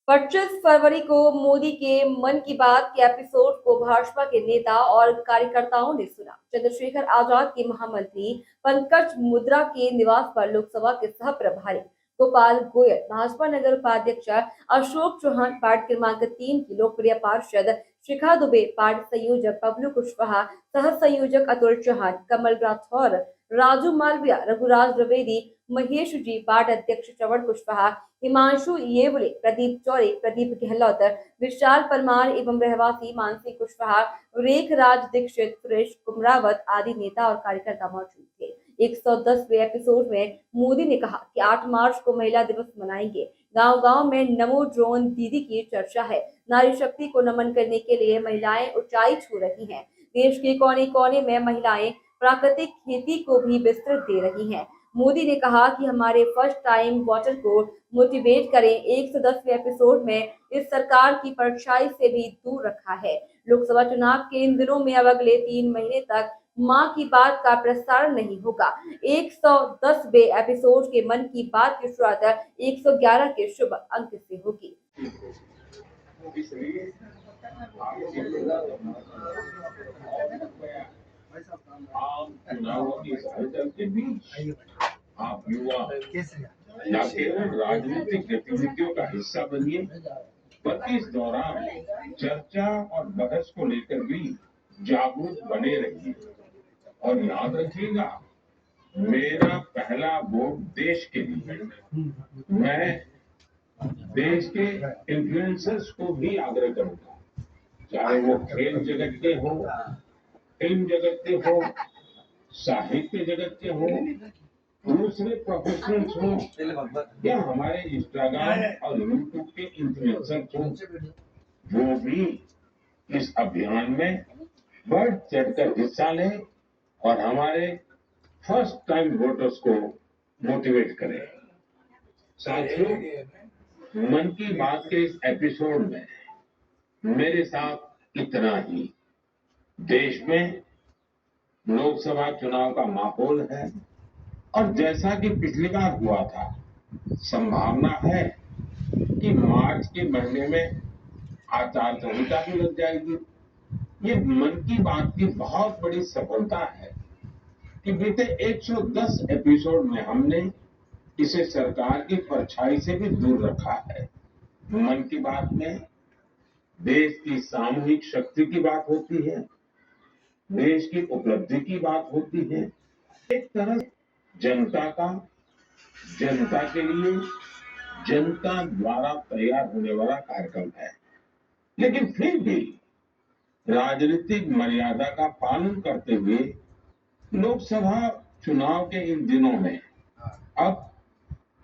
25 फरवरी को मोदी के मन की बात के एपिसोड को भाजपा के नेता और कार्यकर्ताओं ने सुना। चंद्रशेखर आजाद के महामंत्री पंकज मुद्रा के निवास पर लोकसभा के सह प्रभारी गोपाल गोयल, भाजपा नगर उपाध्यक्ष अशोक चौहान, पार्टी क्रमांक 3 की लोकप्रिय पार्षद शिखा दुबे, पार्टी संयोजक बबलू कुशवाहा, सह संयोजक अतुल चौहान, कमल राठौर, राजू मालविया, रघुराज द्विवेदी, महेश जी, वार्ड अध्यक्ष चवन कुशवाहा, हिमांशु येवले, प्रदीप चौरे, प्रदीप गहलोत, विशाल परमार एवं रहवासी मानसी कुशवाहा, रेख राज दीक्षित, सुरेश कुमरावत आदि नेता और कार्यकर्ता मौजूद थे। 110वें एपिसोड में मोदी ने कहा कि 8 मार्च को महिला दिवस मनाएंगे। गांव-गांव में नमो ड्रोन दीदी की चर्चा है। नारी शक्ति को नमन करने के लिए महिलाएं ऊंचाई छू रही हैं। देश के कोने-कोने में महिलाएं प्राकृतिक खेती को भी विस्तृत दे रही हैं। मोदी ने कहा कि हमारे फर्स्ट टाइम वोटर को मोटिवेट करें। 110वें एपिसोड में इस सरकार की परछाई से भी दूर रखा है। लोकसभा चुनाव के इन दिनों में अब अगले 3 महीने तक मां की बात का प्रसारण नहीं होगा। 110वें एपिसोड के मन की बात की शुरुआत 111 के शुभ अंक से होगी। आम चुनावों की हलचल के बीच आप युवा न केवल राजनीतिक गतिविधियों का हिस्सा बनिए, बल्कि इस दौरान चर्चा और बहस को लेकर भी जागरूक बने रहिए। और याद रखिएगा, मेरा पहला वोट देश के लिए। मैं देश के इन्फ्लुएंसर्स को भी आग्रह करूंगा, चाहे वो खेल जगत के हो, फिल्म जगत के हो, साहित्य जगत के हो, दूसरे प्रोफेशनल्स हो, या हमारे इंस्टाग्राम और यूट्यूब के इन्फ्लुएंसर्स हो, वो भी इस अभियान में बढ़ चढ़कर हिस्सा लें और हमारे फर्स्ट टाइम वोटर्स को मोटिवेट करें। साथियों, मन की बात के इस एपिसोड में मेरे साथ इतना ही। देश में लोकसभा चुनाव का माहौल है और जैसा कि पिछली बार हुआ था, संभावना है कि मार्च के महीने में आचार संहिता भी लग जाएगी। ये मन की बात की बहुत बड़ी सफलता है कि बीते 110 एपिसोड में हमने इसे सरकार की परछाई से भी दूर रखा है। मन की बात में देश की सामूहिक शक्ति की बात होती है, देश की उपलब्धि की बात होती है। एक तरह जनता का, जनता के लिए, जनता द्वारा तैयार होने वाला कार्यक्रम है। लेकिन फिर भी राजनीतिक मर्यादा का पालन करते हुए लोकसभा चुनाव के इन दिनों में अब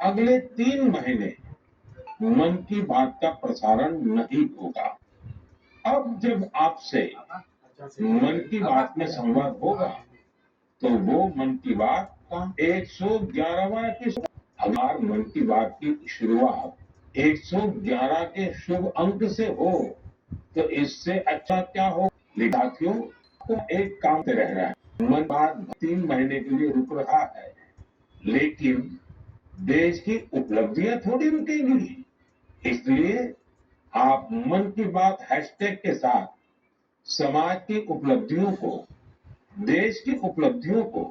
अगले 3 महीने मन की बात का प्रसारण नहीं होगा। अब जब आपसे मन की बात में संवाद होगा तो वो मन की बात का 111वां एपिसोड। अगर मन की बात की शुरुआत 111 के शुभ अंक से हो तो इससे अच्छा क्या हो। साथियों, तो एक काम से रह रहा है। मन की बात 3 महीने के लिए रुक रहा है, लेकिन देश की उपलब्धियां थोड़ी रुकेंगी। इसलिए आप मन की बात हैशटैग के साथ समाज की उपलब्धियों को, देश की उपलब्धियों को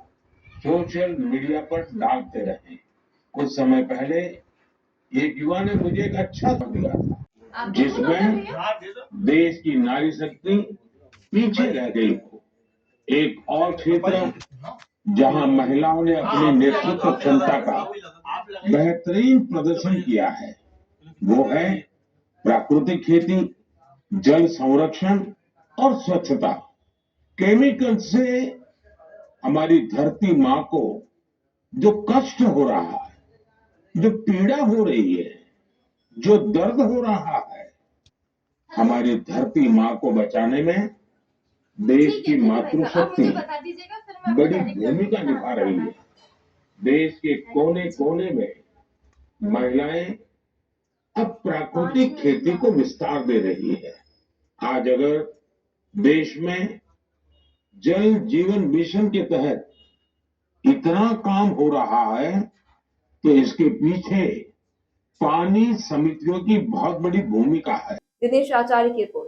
सोशल मीडिया पर डालते रहें। कुछ समय पहले एक युवा ने मुझे एक अच्छा दिया था, जिसमें देश की नारी शक्ति पीछे रह गई हो। एक और क्षेत्र जहां महिलाओं ने अपनी नेतृत्व क्षमता का बेहतरीन प्रदर्शन किया है, वो है प्राकृतिक खेती, जल संरक्षण और स्वच्छता। केमिकल से हमारी धरती मां को जो कष्ट हो रहा है, जो पीड़ा हो रही है, जो दर्द हो रहा है, हमारी धरती मां को बचाने में देश की मातृशक्ति बड़ी भूमिका निभा रही है। देश के कोने कोने में महिलाएं अब प्राकृतिक खेती को विस्तार दे रही है। आज अगर देश में जल जीवन मिशन के तहत इतना काम हो रहा है तो इसके पीछे पानी समितियों की बहुत बड़ी भूमिका है। दिनेश आचार्य की रिपोर्ट।